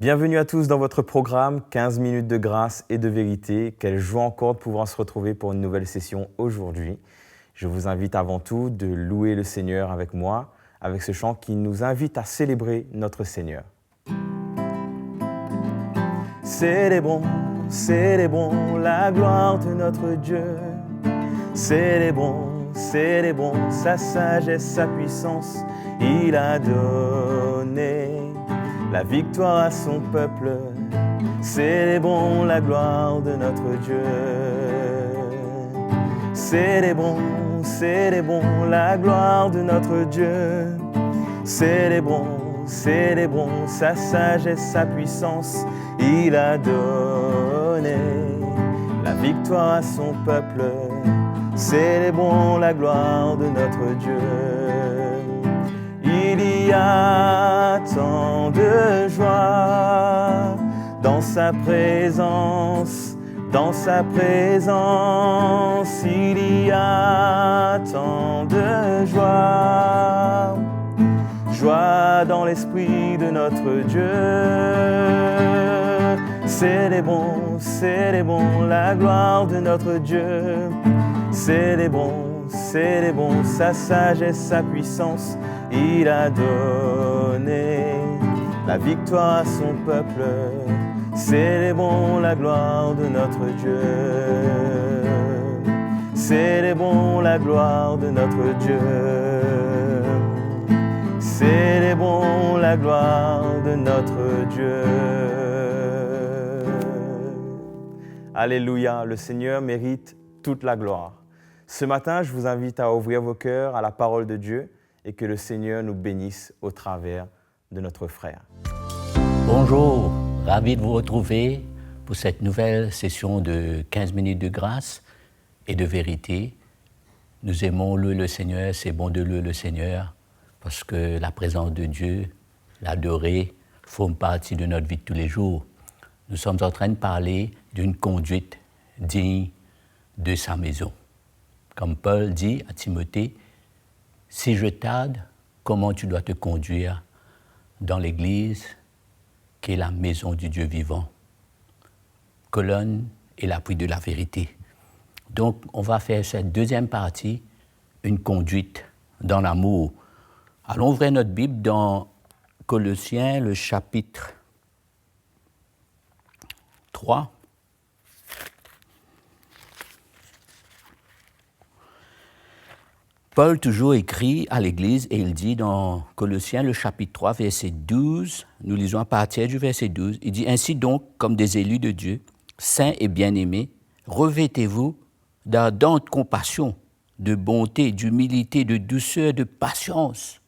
Bienvenue à tous dans votre programme 15 minutes de grâce et de vérité. Quelle joie encore de pouvoir se retrouver pour une nouvelle session aujourd'hui. Je vous invite avant tout de louer le Seigneur avec moi, avec ce chant qui nous invite à célébrer notre Seigneur. Célébrons la gloire de notre Dieu. Célébrons sa sagesse, sa puissance. Il a donné la victoire à son peuple. Célébrons la gloire de notre Dieu. Célébrons la gloire de notre Dieu. Célébrons sa sagesse, sa puissance. Il a donné la victoire à son peuple. Célébrons la gloire de notre Dieu. Il y a tant de joie dans sa présence, il y a tant de joie dans l'esprit de notre Dieu. Célébrons la gloire de notre Dieu. Célébrons sa sagesse, sa puissance. Il a donné la victoire à son peuple. Célébrons la gloire de notre Dieu. Célébrons la gloire de notre Dieu. Célébrons la gloire de notre Dieu. Alléluia, le Seigneur mérite toute la gloire. Ce matin, je vous invite à ouvrir vos cœurs à la parole de Dieu et que le Seigneur nous bénisse au travers de notre frère. Bonjour, ravi de vous retrouver pour cette nouvelle session de 15 minutes de grâce et de vérité. Nous aimons louer le Seigneur, c'est bon de louer le Seigneur parce que la présence de Dieu, l'adorer, forme partie de notre vie de tous les jours. Nous sommes en train de parler d'une conduite digne de sa maison. Comme Paul dit à Timothée, si je tarde, comment tu dois te conduire dans l'Église qui est la maison du Dieu vivant, colonne et l'appui de la vérité. Donc, on va faire cette deuxième partie, une conduite dans l'amour. Allons ouvrir notre Bible dans Colossiens, le chapitre 3. Paul toujours écrit à l'Église et il dit dans Colossiens, le chapitre 3, verset 12, nous lisons à partir du verset 12, il dit « Ainsi donc, comme des élus de Dieu, saints et bien-aimés, revêtez-vous d'ardente compassion, de bonté, d'humilité, de douceur, de patience.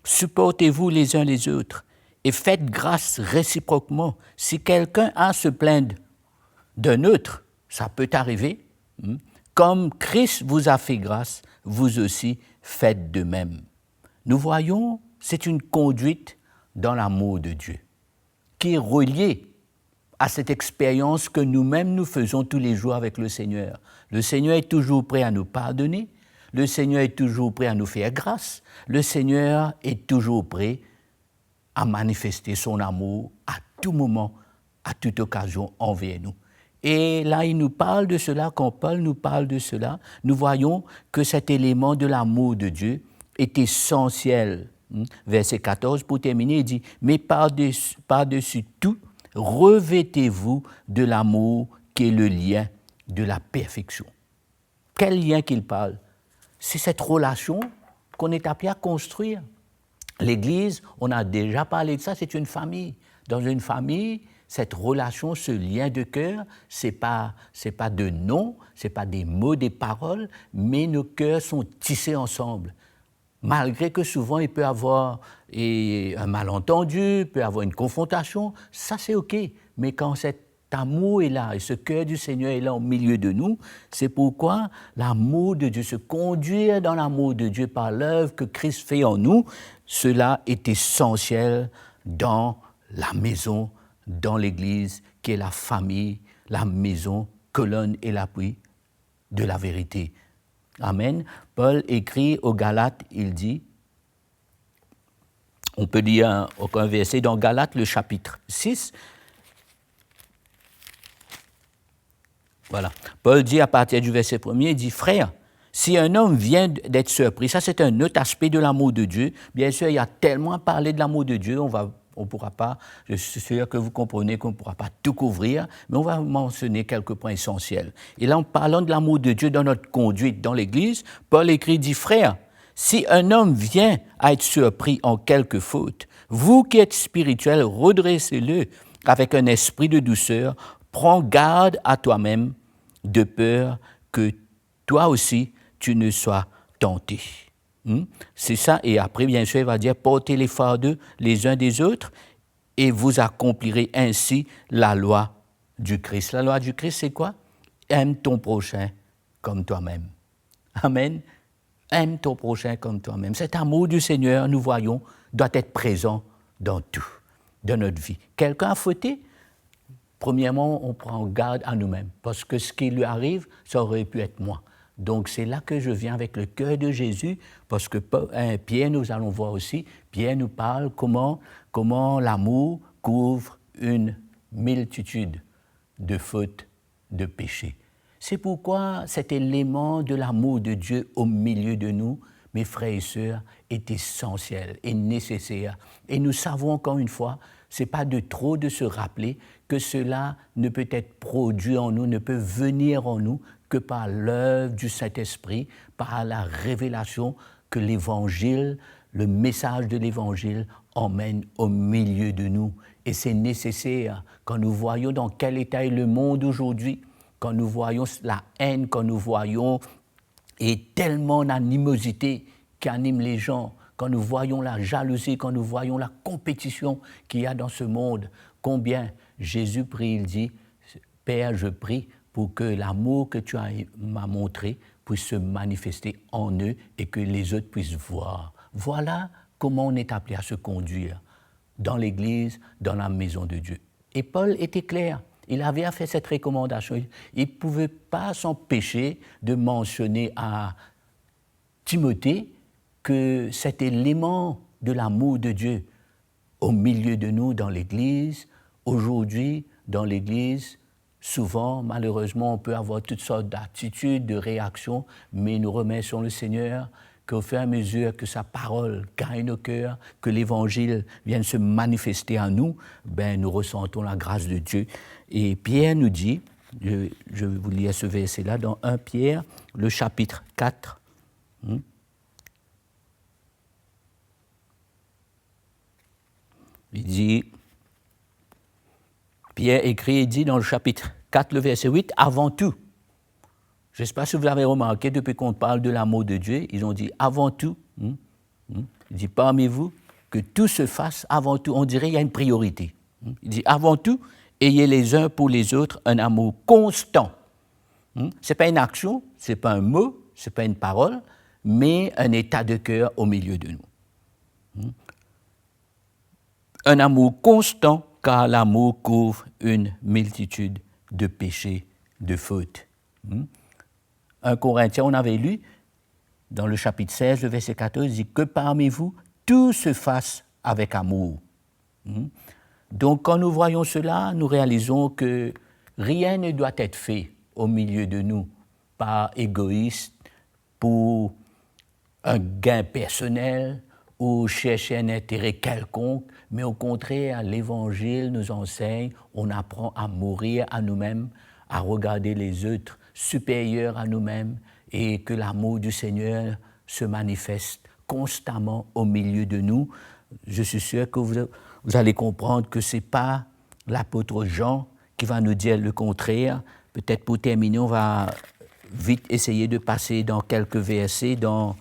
Supportez-vous les uns les autres et faites grâce réciproquement. Si quelqu'un a à se plaindre d'un autre, ça peut arriver. Comme Christ vous a fait grâce, vous aussi faites de même. » Nous voyons, c'est une conduite dans l'amour de Dieu, qui est reliée à cette expérience que nous-mêmes nous faisons tous les jours avec le Seigneur. Le Seigneur est toujours prêt à nous pardonner, le Seigneur est toujours prêt à nous faire grâce, le Seigneur est toujours prêt à manifester son amour à tout moment, à toute occasion envers nous. Et là, il nous parle de cela, quand Paul nous parle de cela, nous voyons que cet élément de l'amour de Dieu est essentiel. Verset 14, pour terminer, il dit « Mais par-dessus tout, revêtez-vous de l'amour qui est le lien de la perfection. » Quel lien qu'il parle? C'est cette relation qu'on est appelé à construire. L'Église, on a déjà parlé de ça, c'est une famille. Dans une famille, cette relation, ce lien de cœur, c'est pas de noms, c'est pas des mots, des paroles, mais nos cœurs sont tissés ensemble. Malgré que souvent il peut y avoir un malentendu, il peut y avoir une confrontation, ça c'est OK. Mais quand cet amour est là et ce cœur du Seigneur est là au milieu de nous, c'est pourquoi l'amour de Dieu, se conduire dans l'amour de Dieu par l'œuvre que Christ fait en nous, cela est essentiel dans la maison, dans l'Église, qui est la famille, la maison, colonne et l'appui de la vérité. Amen. Paul écrit aux Galates, il dit, On peut lire un verset dans Galates, le chapitre 6. Voilà. Paul dit à partir du verset 1er, il dit « Frère, si un homme vient d'être surpris », ça c'est un autre aspect de l'amour de Dieu. Bien sûr, il y a tellement à parler de l'amour de Dieu, on pourra pas, je suis sûr que vous comprenez qu'on ne pourra pas tout couvrir, mais on va mentionner quelques points essentiels. Et là, en parlant de l'amour de Dieu dans notre conduite dans l'Église, Paul écrit, dit « Frère, si un homme vient à être surpris en quelque faute, vous qui êtes spirituels, redressez-le avec un esprit de douceur, prends garde à toi-même, de peur que toi aussi, tu ne sois tenté. » C'est ça. Et après, bien sûr, il va dire, portez les fardeaux les uns des autres et vous accomplirez ainsi la loi du Christ. La loi du Christ, c'est quoi? Aime ton prochain comme toi-même. Amen. Aime ton prochain comme toi-même. Cet amour du Seigneur, nous voyons, doit être présent dans tout, dans notre vie. Quelqu'un a fauté? Premièrement, on prend garde à nous-mêmes, parce que ce qui lui arrive, ça aurait pu être moi. Donc, c'est là que je viens avec le cœur de Jésus, parce que Pierre, nous allons voir aussi, Pierre nous parle comment l'amour couvre une multitude de fautes, de péchés. C'est pourquoi cet élément de l'amour de Dieu au milieu de nous, mes frères et sœurs, est essentiel et nécessaire. Et nous savons encore une fois, ce n'est pas de trop de se rappeler que cela ne peut être produit en nous, ne peut venir en nous que par l'œuvre du Saint-Esprit, par la révélation que l'Évangile, le message de l'Évangile emmène au milieu de nous. Et c'est nécessaire quand nous voyons dans quel état est le monde aujourd'hui, quand nous voyons la haine, quand nous voyons et tellement d'animosité qui anime les gens, quand nous voyons la jalousie, quand nous voyons la compétition qu'il y a dans ce monde, combien Jésus prie, il dit, « Père, je prie pour que l'amour que tu m'as montré puisse se manifester en eux et que les autres puissent voir. » Voilà comment on est appelé à se conduire dans l'Église, dans la maison de Dieu. Et Paul était clair. Il avait fait cette recommandation. Il ne pouvait pas s'empêcher de mentionner à Timothée que cet élément de l'amour de Dieu au milieu de nous dans l'Église, aujourd'hui, dans l'Église, souvent, malheureusement, on peut avoir toutes sortes d'attitudes, de réactions, mais nous remercions le Seigneur qu'au fur et à mesure que sa parole gagne nos cœurs, que l'Évangile vienne se manifester en nous, nous ressentons la grâce de Dieu. Et Pierre nous dit, je vais vous lire ce verset-là, dans 1 Pierre, le chapitre 4. Il dit, Pierre écrit et dit dans le chapitre 4, le verset 8, « Avant tout ». Je ne sais pas si vous avez remarqué, depuis qu'on parle de l'amour de Dieu, ils ont dit « avant tout ». Il dit « parmi vous, que tout se fasse avant tout ». On dirait qu'il y a une priorité. Il dit « avant tout, ayez les uns pour les autres un amour constant ». Ce n'est pas une action, ce n'est pas un mot, ce n'est pas une parole, mais un état de cœur au milieu de nous. Un amour constant, car l'amour couvre une multitude de péchés, de fautes. 1 Corinthiens, on avait lu, dans le chapitre 16, le verset 14, il dit « que parmi vous, tout se fasse avec amour ». Donc, quand nous voyons cela, nous réalisons que rien ne doit être fait au milieu de nous par égoïste, pour un gain personnel ou chercher un intérêt quelconque, mais au contraire, l'Évangile nous enseigne, on apprend à mourir à nous-mêmes, à regarder les autres supérieurs à nous-mêmes et que l'amour du Seigneur se manifeste constamment au milieu de nous. Je suis sûr que vous allez comprendre que ce n'est pas l'apôtre Jean qui va nous dire le contraire. Peut-être pour terminer, on va vite essayer de passer dans quelques versets dans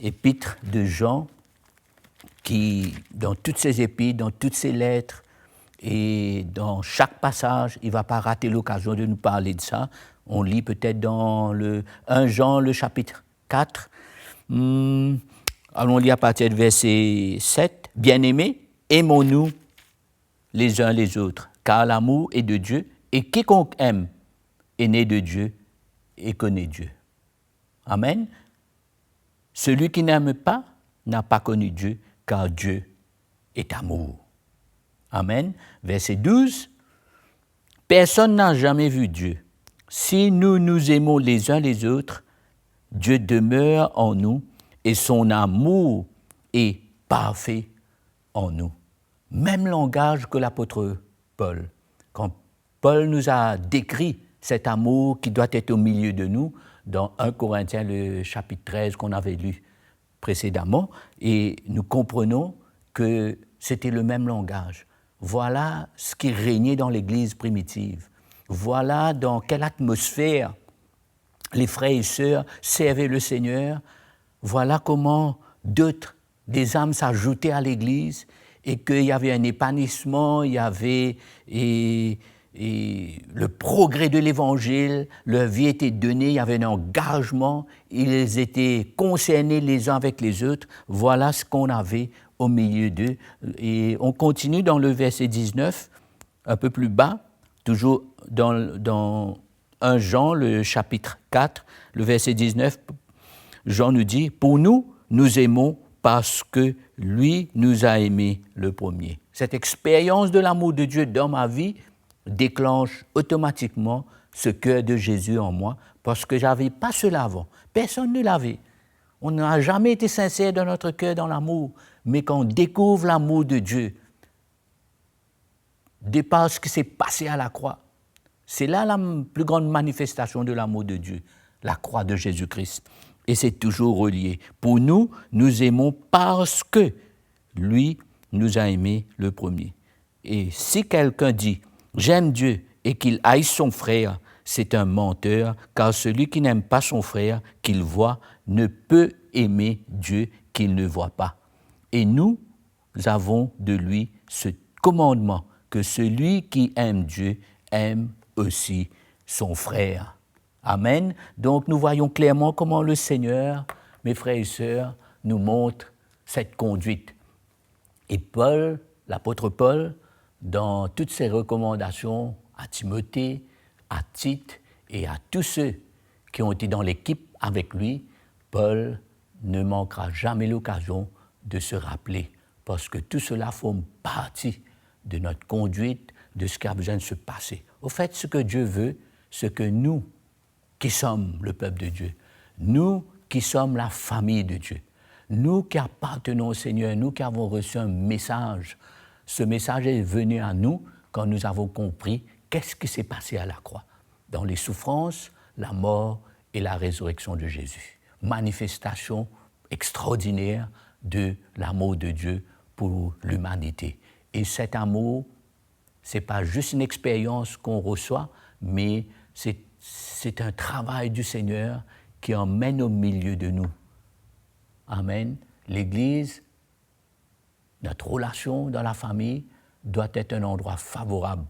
l'épître de Jean, qui, dans toutes ses épîtres, dans toutes ses lettres, et dans chaque passage, il ne va pas rater l'occasion de nous parler de ça. On lit peut-être dans le 1 Jean, le chapitre 4. Allons lire à partir du verset 7. « Bien-aimés, aimons-nous les uns les autres, car l'amour est de Dieu, et quiconque aime est né de Dieu et connaît Dieu. » Amen. Celui qui n'aime pas n'a pas connu Dieu, car Dieu est amour. Amen. Verset 12. Personne n'a jamais vu Dieu. Si nous nous aimons les uns les autres, Dieu demeure en nous et son amour est parfait en nous. Même langage que l'apôtre Paul. Quand Paul nous a décrit cet amour qui doit être au milieu de nous, dans 1 Corinthiens, le chapitre 13 qu'on avait lu précédemment, et nous comprenons que c'était le même langage. Voilà ce qui régnait dans l'Église primitive. Voilà dans quelle atmosphère les frères et sœurs servaient le Seigneur. Voilà comment des âmes s'ajoutaient à l'Église et qu'il y avait un épanouissement, il y avait le progrès de l'Évangile, leur vie était donnée, il y avait un engagement, ils étaient concernés les uns avec les autres. Voilà ce qu'on avait au milieu d'eux. Et on continue dans le verset 19, un peu plus bas, toujours dans 1 Jean, le chapitre 4, le verset 19, Jean nous dit « Pour nous, nous aimons parce que lui nous a aimés le premier. » Cette expérience de l'amour de Dieu dans ma vie déclenche automatiquement ce cœur de Jésus en moi, parce que je n'avais pas cela avant. Personne ne l'avait. On n'a jamais été sincère dans notre cœur dans l'amour, mais quand on découvre l'amour de Dieu, dépasse ce qui s'est passé à la croix, c'est là la plus grande manifestation de l'amour de Dieu, la croix de Jésus-Christ. Et c'est toujours relié. Pour nous, nous aimons parce que lui nous a aimés le premier. Et si quelqu'un dit « j'aime Dieu » et qu'il haïsse son frère, c'est un menteur, car celui qui n'aime pas son frère qu'il voit ne peut aimer Dieu qu'il ne voit pas. Et nous avons de lui ce commandement, que celui qui aime Dieu aime aussi son frère. Amen. Donc nous voyons clairement comment le Seigneur, mes frères et sœurs, nous montre cette conduite. Et Paul, l'apôtre Paul, dans toutes ses recommandations à Timothée, à Tite et à tous ceux qui ont été dans l'équipe avec lui, Paul ne manquera jamais l'occasion de se rappeler, parce que tout cela forme partie de notre conduite, de ce qui a besoin de se passer. Au fait, ce que Dieu veut, ce que nous, qui sommes le peuple de Dieu, nous qui sommes la famille de Dieu, nous qui appartenons au Seigneur, nous qui avons reçu un message, ce message est venu à nous quand nous avons compris qu'est-ce qui s'est passé à la croix, dans les souffrances, la mort et la résurrection de Jésus. Manifestation extraordinaire de l'amour de Dieu pour l'humanité. Et cet amour, ce n'est pas juste une expérience qu'on reçoit, mais c'est un travail du Seigneur qui emmène au milieu de nous. Amen. L'Église, notre relation dans la famille doit être un endroit favorable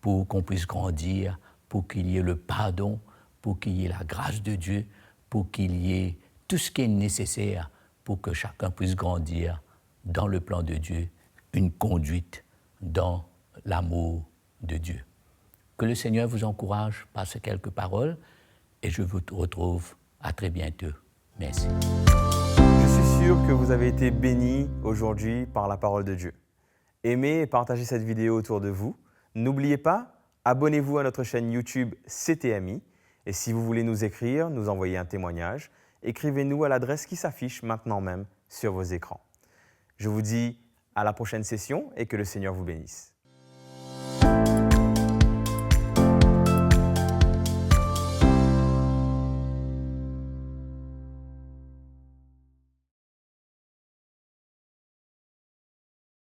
pour qu'on puisse grandir, pour qu'il y ait le pardon, pour qu'il y ait la grâce de Dieu, pour qu'il y ait tout ce qui est nécessaire pour que chacun puisse grandir dans le plan de Dieu, une conduite dans l'amour de Dieu. Que le Seigneur vous encourage par ces quelques paroles et je vous retrouve à très bientôt. Merci. Je suis sûr que vous avez été bénis aujourd'hui par la parole de Dieu. Aimez et partagez cette vidéo autour de vous. N'oubliez pas, abonnez-vous à notre chaîne YouTube CTMI. Et si vous voulez nous écrire, nous envoyer un témoignage, écrivez-nous à l'adresse qui s'affiche maintenant même sur vos écrans. Je vous dis à la prochaine session et que le Seigneur vous bénisse.